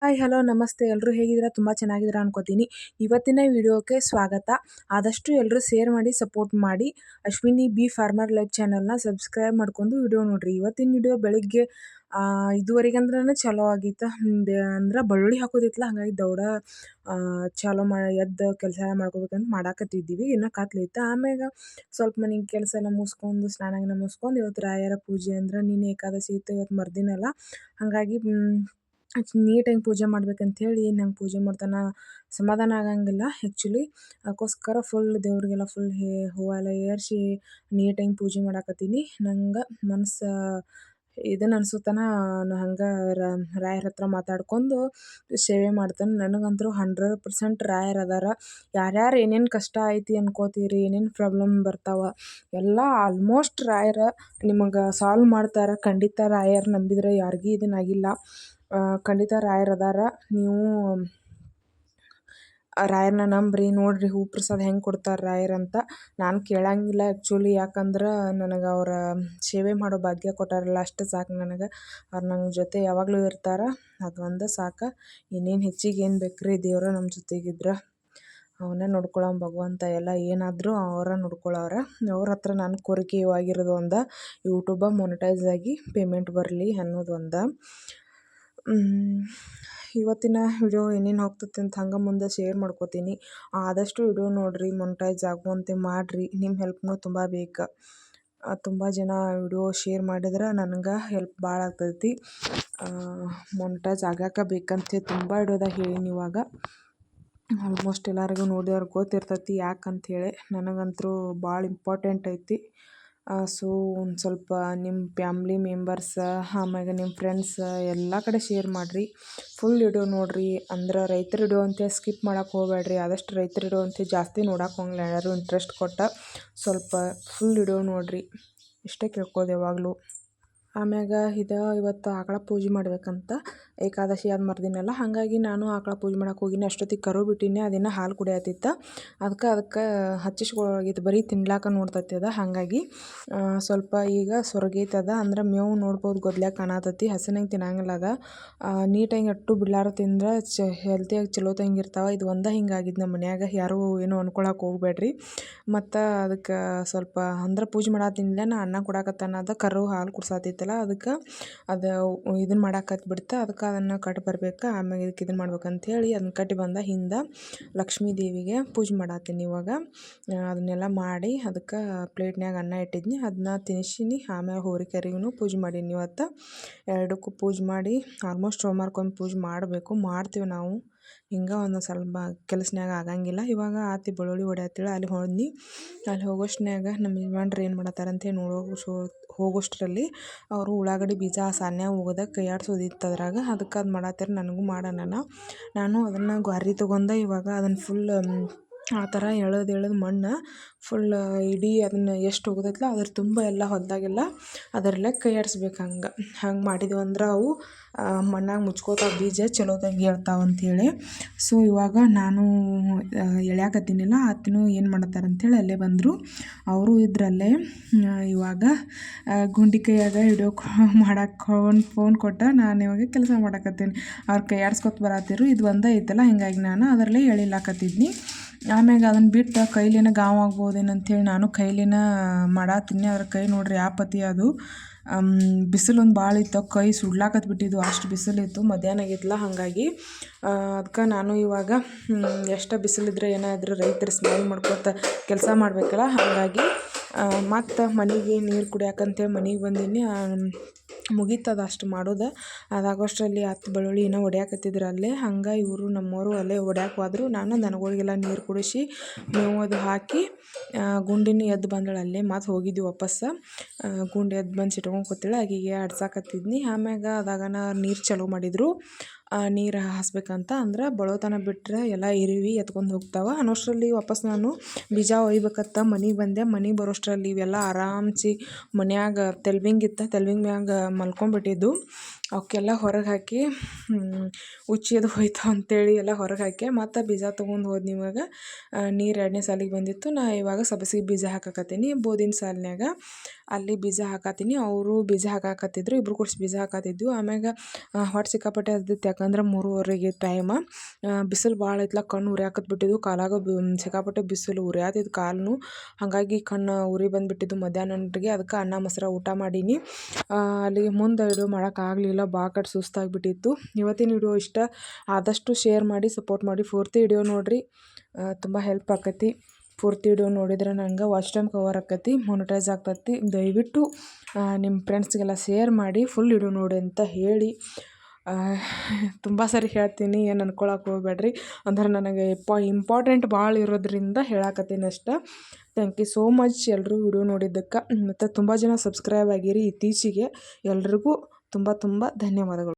Hi hello ನಮಸ್ತೆ ಎಲ್ಲರೂ ಹೇಗಿದ್ದೀರಾ? ತುಂಬ ಚೆನ್ನಾಗಿದ್ದೀರಾ ಅನ್ಕೋತೀನಿ. ಇವತ್ತಿನ ವಿಡಿಯೋಕ್ಕೆ ಸ್ವಾಗತ. ಆದಷ್ಟು ಎಲ್ಲರೂ ಶೇರ್ ಮಾಡಿ ಸಪೋರ್ಟ್ ಮಾಡಿ. ಅಶ್ವಿನಿ ಬಿ ಫಾರ್ಮರ್ ಲೈಫ್ ಚಾನಲ್ನ ಸಬ್ಸ್ಕ್ರೈಬ್ ಮಾಡ್ಕೊಂಡು ವಿಡಿಯೋ ನೋಡಿರಿ. ಇವತ್ತಿನ ವಿಡಿಯೋ ಬೆಳಿಗ್ಗೆ 5:30 ಅಂದ್ರೆ ಚಲೋ ಆಗಿತ್ತು. ಅಂದ್ರೆ ಬೆಳ್ಳುಳ್ಳಿ ಹಾಕೋದಿತ್ತಲ್ಲ, ಹಾಗಾಗಿ ದೌಡ ಚಾಲೋ ಎದ್ದು ಕೆಲಸ ಮಾಡ್ಕೋಬೇಕಂತ ಮಾಡಾಕತ್ತಿದ್ದೀವಿ. ಇನ್ನೂ ಕತ್ಲಿತ್ತು. ಆಮ್ಯಾಗ ಸ್ವಲ್ಪ ಮನೆಗೆ ಕೆಲಸ ಎಲ್ಲ ಮುಗಿಸ್ಕೊಂಡು ಸ್ನಾನ ಮುಗಿಸ್ಕೊಂಡು ಇವತ್ತು ರಾಯರ ಪೂಜೆ ಅಂದ್ರೆ ನಿನ್ನೆ ಏಕಾದಶಿ ಇತ್ತು, ಇವತ್ತು ಮರುದಿನ ಹಾಗಾಗಿ ನೀಟಾಗಿ ಪೂಜೆ ಮಾಡ್ಬೇಕಂಥೇಳಿ ನಂಗೆ ಪೂಜೆ ಮಾಡ್ತಾನೆ ಸಮಾಧಾನ ಆಗಂಗಿಲ್ಲ ಆ್ಯಕ್ಚುಲಿ. ಅದಕ್ಕೋಸ್ಕರ ಫುಲ್ ದೇವ್ರಿಗೆಲ್ಲ ಫುಲ್ ಹೂವೆಲ್ಲ ಏರಿಸಿ ನೀಟಾಗಿ ಪೂಜೆ ಮಾಡಾಕತ್ತೀನಿ. ನಂಗೆ ಮನಸ್ಸು ಇದನ್ನು ಅನ್ಸುತ್ತಾನ ಹಂಗೆ ರಾಯರ ಹತ್ರ ಮಾತಾಡ್ಕೊಂಡು ಸೇವೆ ಮಾಡ್ತಾನೆ. ನನಗಂತೂ 100% ರಾಯರು ಅದಾರ. ಯಾರ್ಯಾರು ಏನೇನು ಕಷ್ಟ ಐತಿ ಅನ್ಕೋತೀರಿ, ಏನೇನು ಪ್ರಾಬ್ಲಮ್ ಬರ್ತಾವೆ ಎಲ್ಲ ಆಲ್ಮೋಸ್ಟ್ ರಾಯರ ನಿಮಗೆ ಸಾಲ್ವ್ ಮಾಡ್ತಾರೆ. ಖಂಡಿತ ರಾಯರು ನಂಬಿದ್ರೆ ಯಾರಿಗೂ ಇದನ್ನಾಗಿಲ್ಲ. ಖಂಡಿತ ರಾಯರು ಅದಾರ. ನೀವು ರಾಯರನ್ನ ನಂಬ್ರಿ, ನೋಡಿರಿ ಹೂ ಪ್ರಸಾದ ಹೆಂಗೆ ಕೊಡ್ತಾರೆ ರಾಯರಂತ. ನಾನು ಕೇಳಂಗಿಲ್ಲ ಆ್ಯಕ್ಚುಲಿ, ಯಾಕಂದ್ರೆ ನನಗೆ ಅವರ ಸೇವೆ ಮಾಡೋ ಭಾಗ್ಯ ಕೊಟ್ಟಾರಲ್ಲ, ಅಷ್ಟು ಸಾಕು ನನಗೆ. ಅವ್ರು ನನ್ನ ಜೊತೆ ಯಾವಾಗಲೂ ಇರ್ತಾರೆ, ಅದು ಒಂದು ಸಾಕು. ಇನ್ನೇನು ಹೆಚ್ಚಿಗೆ ಏನು ಬೇಕ್ರಿ, ದೇವರು ನಮ್ಮ ಜೊತೆಗಿದ್ರೆ ಅವನ್ನೇ ನೋಡ್ಕೊಳ್ಳೋ ಭಗವಂತ. ಎಲ್ಲ ಏನಾದರೂ ಅವರ ನೋಡ್ಕೊಳ್ಳೋರ. ಅವ್ರ ಹತ್ರ ನಾನು ಕೋರಿಕೆ ಆಗಿರೋದು ಒಂದು, ಯೂಟ್ಯೂಬ ಮೊನಿಟೈಸ್ ಆಗಿ ಪೇಮೆಂಟ್ ಬರಲಿ ಅನ್ನೋದು ಒಂದು. ಇವತ್ತಿನ ವಿಡಿಯೋ ಏನೇನು ಹೋಗ್ತೈತೆ ಅಂತ ಹಂಗೆ ಮುಂದೆ ಶೇರ್ ಮಾಡ್ಕೋತೀನಿ. ಆದಷ್ಟು ವಿಡಿಯೋ ನೋಡಿರಿ, ಮೊನಿಟೈಸ್ ಆಗುವಂತೆ ಮಾಡಿರಿ. ನಿಮ್ಮ ಹೆಲ್ಪ್ನೂ ತುಂಬ ಬೇಕು. ತುಂಬ ಜನ ವಿಡಿಯೋ ಶೇರ್ ಮಾಡಿದ್ರೆ ನನಗೆ ಹೆಲ್ಪ್ ಭಾಳ ಆಗ್ತೈತಿ. ಮೊನಿಟೈಸ್ ಆಗಾಕ ಬೇಕಂತ ತುಂಬ ವಿಡಿಯೋದಾಗ ಹೇಳೀನಿ. ಇವಾಗ ಆಲ್ಮೋಸ್ಟ್ ಎಲ್ಲರಿಗೂ ನೋಡಿದವ್ರಿಗೆ ಗೊತ್ತಿರ್ತೈತಿ ಯಾಕಂಥೇಳಿ. ನನಗಂತೂ ಭಾಳ ಇಂಪಾರ್ಟೆಂಟ್ ಐತಿ. ಸೊ ಒಂದು ಸ್ವಲ್ಪ ನಿಮ್ಮ ಫ್ಯಾಮ್ಲಿ ಮೆಂಬರ್ಸ್ ಆಮ್ಯಾಗ ನಿಮ್ಮ ಫ್ರೆಂಡ್ಸ್ ಎಲ್ಲ ಕಡೆ ಶೇರ್ ಮಾಡಿರಿ. ಫುಲ್ ವಿಡಿಯೋ ನೋಡಿರಿ. ಅಂದ್ರೆ ರೈತರ ವಿಡಿಯೋ ಅಂತೇಳಿ ಸ್ಕಿಪ್ ಮಾಡೋಕೆ ಹೋಗಬೇಡ್ರಿ. ಆದಷ್ಟು ರೈತರ ವಿಡಿಯೋ ಅಂತೇಳಿ ಜಾಸ್ತಿ ನೋಡೋಕೆ ಹೋಗಲ್ಲ. ಯಾರು ಇಂಟ್ರೆಸ್ಟ್ ಕೊಟ್ಟು ಸ್ವಲ್ಪ ಫುಲ್ ವಿಡಿಯೋ ನೋಡಿರಿ, ಇಷ್ಟೇ ಕೇಳ್ಕೋದು ಯಾವಾಗಲೂ. ಆಮ್ಯಾಗ ಇವತ್ತು ಆಕಳ ಪೂಜೆ ಮಾಡ್ಬೇಕಂತ, ಏಕಾದಶಿ ಆದ ಮರುದಿನಲ್ಲ, ಹಾಗಾಗಿ ನಾನು ಆಕಳ ಪೂಜೆ ಮಾಡಕ್ಕೆ ಹೋಗಿನಿ. ಅಷ್ಟೊತ್ತಿಗೆ ಕರು ಬಿಟ್ಟಿನಿ, ಅದಿನ್ನು ಹಾಲು ಕುಡಿಯತ್ತಿತ್ತು. ಅದಕ್ಕೆ ಹಚ್ಚಿಸ್ಕೊಳ್ಳೋಗಿತ್ತು, ಬರೀ ತಿನ್ಲಾಕ ನೋಡ್ತೈತಿ ಅದು. ಹಾಗಾಗಿ ಸ್ವಲ್ಪ ಈಗ ಸೊರಗೈತದ, ಅಂದ್ರೆ ಮೇವು ನೋಡ್ಬೋದು ಗೊದ್ಲ್ಯಾಗ ಕಾಣತೈತಿ. ಹಸನಾಗಿ ತಿನ್ನಂಗಿಲ್ಲ ಅದ. ನೀಟಾಗಿ ಅಟ್ಟು ಬಿಡ್ಲಾರ ತಿಂದ್ರೆ ಹೆಲ್ತಿಯಾಗಿ ಚಲೋ ತಂಗಿರ್ತಾವೆ. ಇದು ಒಂದೇ ಹಿಂಗಾಗಿದ್ದು ನಮ್ಮ ಮನ್ಯಾಗ. ಯಾರೂ ಏನೂ ಅನ್ಕೊಳಕ್ಕೆ ಹೋಗಬೇಡ್ರಿ. ಮತ್ತು ಅದಕ್ಕೆ ಸ್ವಲ್ಪ ಅಂದ್ರೆ ಪೂಜೆ ಮಾಡತ್ತಿನಿಲ್ಲ, ನಾ ಅನ್ನ ಕೊಡಾಕತ್ತಾನ, ಅದು ಕರು ಹಾಲು ಕುಡ್ಸಾತಿತ್ತಲ್ಲ, ಅದಕ್ಕೆ ಅದು ಇದನ್ನು ಮಾಡಾಕತ್ ಬಿಡ್ತಾ. ಅದಕ್ಕೆ ಅದನ್ನು ಕಟ್ಟಿ ಬರ್ಬೇಕು. ಆಮ್ಯಾಗ ಇದಕ್ಕೆ ಇದನ್ನು ಮಾಡ್ಬೇಕಂಥೇಳಿ ಅದನ್ನ ಕಟ್ಟಿ ಬಂದ ಹಿಂದೆ ಲಕ್ಷ್ಮೀ ದೇವಿಗೆ ಪೂಜೆ ಮಾಡತ್ತೀನಿ. ಇವಾಗ ಅದನ್ನೆಲ್ಲ ಮಾಡಿ ಅದಕ್ಕೆ ಪ್ಲೇಟ್ನ್ಯಾಗ ಅನ್ನ ಇಟ್ಟಿದ್ನಿ, ಅದನ್ನ ತಿನ್ನಿಸೀನಿ. ಆಮೇಲೆ ಹೋರಿಕರಿಗೂ ಪೂಜೆ ಮಾಡೀನಿ. ಇವತ್ತು ಎರಡಕ್ಕೂ ಪೂಜೆ ಮಾಡಿ ಆಲ್ಮೋಸ್ಟ್ ಸೋಮವಾರಕ್ಕೊಮ್ಮೆ ಪೂಜೆ ಮಾಡ್ತೀವಿ ನಾವು. ಹಿಂಗೆ ಒಂದು ಸ್ವಲ್ಪ ಕೆಲಸನ್ಯಾಗ ಆಗಂಗಿಲ್ಲ. ಇವಾಗ ಆತಿ ಬೆಳ್ಳುಳ್ಳಿ ಹೊಡ್ಯಾತ್ತೇಳಿ ಅಲ್ಲಿ ಹೋದ್ನಿ. ಅಲ್ಲಿ ಹೋಗೋಷ್ಟ್ನ್ಯಾಗ ನಮ್ಮ ಯಜಮಾನ್ರು ಏನು ಮಾಡತ್ತಾರಂತೇಳಿ ಹೋಗೋಷ್ಟರಲ್ಲಿ ಅವರು ಉಳ್ಳಾಗಡ್ಡಿ ಬೀಜ ಸಾನ್ಯಾಗ ಹೋಗೋದಾಗ ಕೈಯಾಡ್ಸೋದಿತ್ತು ಅದ್ರಾಗ. ಅದಕ್ಕೆ ಅದು ಮಾಡತ್ತಾರೆ. ನನಗೂ ಮಾಡೋಣ. ನಾನು ಅದನ್ನು ಗಾರಿ ತೊಗೊಂಡು ಇವಾಗ ಅದನ್ನು ಫುಲ್ ಆ ಥರ ಎಳೆದು ಮಣ್ಣು ಫುಲ್ ಇಡೀ ಅದನ್ನು ಎಷ್ಟು ಹೋಗೋದೈತಲ್ಲ ಅದ್ರ ತುಂಬ ಎಲ್ಲ ಹೊಲದಾಗೆಲ್ಲ ಅದರಲ್ಲೇ ಕೈಯಾಡಿಸ್ಬೇಕು. ಹಂಗೆ ಮಾಡಿದೆವು ಅಂದ್ರೆ ಅವು ಮಣ್ಣಾಗ ಮುಚ್ಕೋತಾವ, ಬೀಜ ಚಲೋದಾಗಿ ಹೇಳ್ತಾವಂಥೇಳಿ. ಸೊ ಇವಾಗ ನಾನು ಎಳ್ಯಾಕತ್ತೀನಿಲ್ಲ, ಆತನು ಏನು ಮಾಡತ್ತಾರೆ ಅಂಥೇಳಿ ಅಲ್ಲೇ ಬಂದರು. ಅವರು ಇದ್ರಲ್ಲೇ ಇವಾಗ ಗುಂಡಿ ಕೈಯಾಗ ವಿಡಿಯೋ ಮಾಡಕ್ಕೆ ಫೋನ್ ಕೊಟ್ಟು ನಾನು ಇವಾಗ ಕೆಲಸ ಮಾಡಾಕತ್ತೀನಿ. ಅವ್ರು ಕೈಯಾಡ್ಸ್ಕೊತ ಬರತ್ತಿರು. ಇದು ಒಂದೇ ಐತಲ್ಲ, ಹಿಂಗಾಗಿ ನಾನು ಅದರಲ್ಲೇ ಎಳಿಲಾಕತ್ತಿದ್ನಿ. ಆಮ್ಯಾಗ ಅದನ್ನು ಬಿಟ್ಟು ಕೈಲಿನ ಗಾವ್ ಆಗ್ಬೋದೇನಂಥೇಳಿ ನಾನು ಕೈಲಿನ ಮಾಡತ್ತೀನಿ. ಅದ್ರ ಕೈ ನೋಡ್ರಿ ಆಪತಿ ಅದು. ಬಿಸಿಲೊಂದು ಭಾಳ ಇತ್ತು, ಕೈ ಸುಡ್ಲಾಕತ್ ಬಿಟ್ಟಿದ್ದು, ಅಷ್ಟು ಬಿಸಿಲಿತ್ತು. ಮಧ್ಯಾಹ್ನ ಆಗಿತ್ತಲ್ಲ, ಹಾಗಾಗಿ ಅದಕ್ಕೆ ನಾನು ಇವಾಗ ಎಷ್ಟು ಬಿಸಿಲಿದ್ರೆ ಏನಾದರೂ ರೈತರು ಸ್ಮೈಲ್ ಮಾಡ್ಕೊತ ಕೆಲಸ ಮಾಡಬೇಕಲ್ಲ, ಹಾಗಾಗಿ ಮತ್ತು ಮನೆಗೆ ನೀರು ಕುಡಿಯಾಕಂತೇಳಿ ಮನೆಗೆ ಬಂದೀನಿ. ಮುಗೀತದ ಅಷ್ಟು ಮಾಡೋದು. ಅದಾಗೋಷ್ಟರಲ್ಲಿ ಬೆಳ್ಳುಳ್ಳಿ ಏನೋ ಹೊಡ್ಯಾಕತ್ತಿದ್ರು ಅಲ್ಲೇ. ಹಂಗೆ ಇವರು ನಮ್ಮವರು ಅಲ್ಲೇ ಹೊಡ್ಯಾಕೆ ಹೋದ್ರು. ನಾನು ದನಗಳಿಗೆಲ್ಲ ನೀರು ಕುಡಿಸಿ ಮೇವು ಅದು ಹಾಕಿ ಗುಂಡಿನ ಎದ್ದು ಬಂದಳು ಅಲ್ಲೇ. ಮತ್ತು ಹೋಗಿದ್ವಿ ವಾಪಸ್ಸು. ಗುಂಡು ಎದ್ದು ಬಂದು ಸಿಟ್ಕೊಂಡು ಕೂತಿಳು. ಆಕೆಗೆ ಆಡ್ಸಾಕತ್ತಿದ್ನಿ. ಆಮ್ಯಾಗ ಅದಾಗನ ನೀರು ಚಾಲೂ ಮಾಡಿದರು. ನೀರು ಹಾಸ್ಬೇಕಂತ, ಅಂದ್ರೆ ಬಳೋತನ ಬಿಟ್ಟರೆ ಎಲ್ಲ ಇರುವಿ ಎತ್ಕೊಂಡು ಹೋಗ್ತಾವೆ ಅನ್ನೋಷ್ಟರಲ್ಲಿ ವಾಪಸ್ ನಾನು ಬೀಜ ಒಯ್ಬೇಕತ್ತ ಮನೆಗೆ ಬಂದೆ. ಮನೆಗೆ ಬರೋಷ್ಟರಲ್ಲಿ ಇವೆಲ್ಲ ಆರಾಮ್ಸಿ ಮನ್ಯಾಗ ತೆಲ್ವಿಂಗ್ ಮ್ಯಾಗ ಮಲ್ಕೊಂಡ್ಬಿಟ್ಟಿದ್ದು. ಅವಕ್ಕೆಲ್ಲ ಹೊರಗೆ ಹಾಕಿ ಉಚ್ಚಿ ಅದು ಹೋಯ್ತು ಅಂತೇಳಿ ಎಲ್ಲ ಹೊರಗೆ ಹಾಕಿ ಮತ್ತು ಬೀಜ ತೊಗೊಂಡು ಹೋದ್ನಿ. ಇವಾಗ ನೀರು 2ನೇ ಸಾಲಿಗೆ ಬಂದಿತ್ತು. ನಾ ಇವಾಗ ಸಬ್ಬಸಿಗೆ ಬೀಜ ಹಾಕಕತ್ತೀನಿ. ಬೋದಿನ ಸಾಲಿನಾಗ ಅಲ್ಲಿ ಬೀಜ ಹಾಕತ್ತೀನಿ. ಅವರು ಬೀಜ ಹಾಕಾಕತ್ತಿದ್ರು, ಇಬ್ಬರು ಕೂಡಿಸಿ ಬೀಜ ಹಾಕತ್ತಿದ್ವು. ಆಮ್ಯಾಗ ಹೊಟ್ಟೆ ಸಿಕ್ಕಾಪಟ್ಟೆ ಹಸ್ದಿತ್ತು, ಯಾಕಂದ್ರೆ 3:30ಗೆ ಟೈಮ. ಬಿಸಿಲು ಭಾಳ ಐತ್ಲ, ಕಣ್ಣು ಉರಿಯಾಕತ್ ಬಿಟ್ಟಿದ್ವು. ಕಾಲಾಗ ಸಿಕ್ಕಾಪಟ್ಟೆ ಬಿಸಿಲು ಉರಿಯಾತಿದ್ದು ಕಾಲು, ಹಾಗಾಗಿ ಕಣ್ಣು ಉರಿ ಬಂದುಬಿಟ್ಟಿದ್ದು ಮಧ್ಯಾಹ್ನಕ್ಕೆ. ಅದಕ್ಕೆ ಅನ್ನ ಮೊಸರು ಊಟ ಮಾಡೀನಿ. ಅಲ್ಲಿಗೆ ಮುಂದೆ ವಿಡಿಯೋ ಮಾಡೋಕ್ಕಾಗಲಿಲ್ಲ, ಭಾಳ ಕಡೆ ಸುಸ್ತಾಗಿಬಿಟ್ಟಿತ್ತು. ಇವತ್ತಿನ ವಿಡಿಯೋ ಇಷ್ಟ ಆದಷ್ಟು ಶೇರ್ ಮಾಡಿ ಸಪೋರ್ಟ್ ಮಾಡಿ. ಪೂರ್ತಿ ವಿಡಿಯೋ ನೋಡಿರಿ, ತುಂಬ ಹೆಲ್ಪ್ ಆಕತಿ. ಪೂರ್ತಿ ವಿಡಿಯೋ ನೋಡಿದ್ರೆ ನಂಗೆ ವಾಚ್ ಟೈಮ್ ಕವರ್ ಆಕತಿ, ಮೊನಿಟೈಸ್ ಆಗ್ತತಿ. ದಯವಿಟ್ಟು ನಿಮ್ಮ ಫ್ರೆಂಡ್ಸ್ಗೆಲ್ಲ ಶೇರ್ ಮಾಡಿ ಫುಲ್ ವಿಡಿಯೋ ನೋಡಿ ಅಂತ ಹೇಳಿ ತುಂಬ ಸರಿ ಹೇಳ್ತೀನಿ, ಏನು ಅನ್ಕೊಳಕ್ಕೆ ಹೋಗ್ಬೇಡ್ರಿ. ಅಂದ್ರೆ ನನಗೆ ಇಂಪಾರ್ಟೆಂಟ್ ಭಾಳ ಇರೋದ್ರಿಂದ ಹೇಳಾಕತ್ತೀನಿ ಅಷ್ಟೆ. ಥ್ಯಾಂಕ್ ಯು ಸೋ ಮಚ್ ಎಲ್ಲರೂ ವಿಡಿಯೋ ನೋಡಿದ್ದಕ್ಕೆ. ಮತ್ತು ತುಂಬ ಜನ ಸಬ್ಸ್ಕ್ರೈಬ್ ಆಗಿರಿ ಇತ್ತೀಚೆಗೆ. ಎಲ್ರಿಗೂ ತುಂಬ ತುಂಬ ಧನ್ಯವಾದಗಳು.